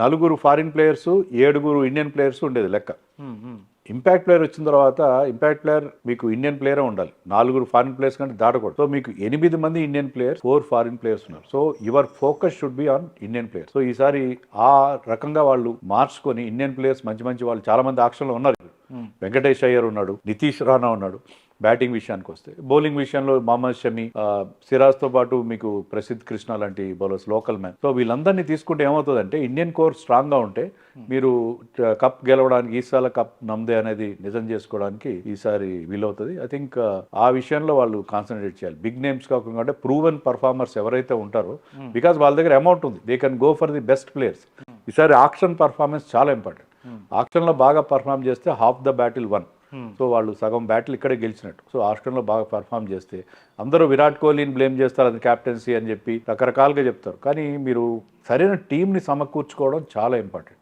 నలుగురు foreign players 7 Indian players ఉండేది లెక్క. ఇంపాక్ట్ ప్లేయర్ వచ్చిన తర్వాత ఇంపాక్ట్ ప్లేయర్ మీకు ఇండియన్ ప్లేయరే ఉండాలి, 4 ఫారిన్ ప్లేయర్స్ కంటే దాటకూడదు. సో మీకు 8 మంది ఇండియన్ ప్లేయర్స్, 4 ఫారిన్ ప్లేయర్స్ ఉన్నారు. So your focus should be on Indian players. So ఈసారి ఆ రకంగా వాళ్ళు మార్చుకొని ఇండియన్ ప్లేయర్స్ మంచి వాళ్ళు చాలా మంది ఆక్షన్లో ఉన్నారు. వెంకటేష్ అయ్యర్ ఉన్నాడు, నితీష్ రాణా ఉన్నాడు. బ్యాటింగ్ విషయానికి వస్తే, బౌలింగ్ విషయంలో మహమ్మద్ షమి, సిరాజ్తో పాటు మీకు ప్రసిద్ధ్ కృష్ణ లాంటి బౌలర్స్, లోకల్ మ్యాన్. సో వీళ్ళందరినీ తీసుకుంటే ఏమవుతుందంటే ఇండియన్ కోర్ స్ట్రాంగ్గా ఉంటే మీరు కప్ గెలవడానికి, ఈసారి కప్ నమ్దే అనేది నిజం చేసుకోవడానికి ఈసారి వీలవుతుంది. ఐ థింక్ ఆ విషయంలో వాళ్ళు కాన్సన్ట్రేట్ చేయాలి. బిగ్ నేమ్స్ కాకుండా అంటే ప్రూవెన్ పర్ఫార్మర్స్ ఎవరైతే ఉంటారో, బికాజ్ వాళ్ళ దగ్గర అమౌంట్ ఉంది, they can go for the best players. ఈసారి ఆక్షన్ పర్ఫార్మెన్స్ చాలా ఇంపార్టెంట్. ఆక్షన్లో బాగా పర్ఫార్మ్ చేస్తే half the battle one. So వాళ్ళు సగం బ్యాటిల్ ఇక్కడే గెలిచినట్టు. సో ఆస్ట్రేలియాలో బాగా పర్ఫామ్ చేస్తే అందరూ విరాట్ కోహ్లీని బ్లేమ్ చేస్తారు, అది క్యాప్టెన్సీ అని చెప్పి రకరకాలుగా చెప్తారు. కానీ మీరు సరైన టీంని సమకూర్చుకోవడం చాలా ఇంపార్టెంట్.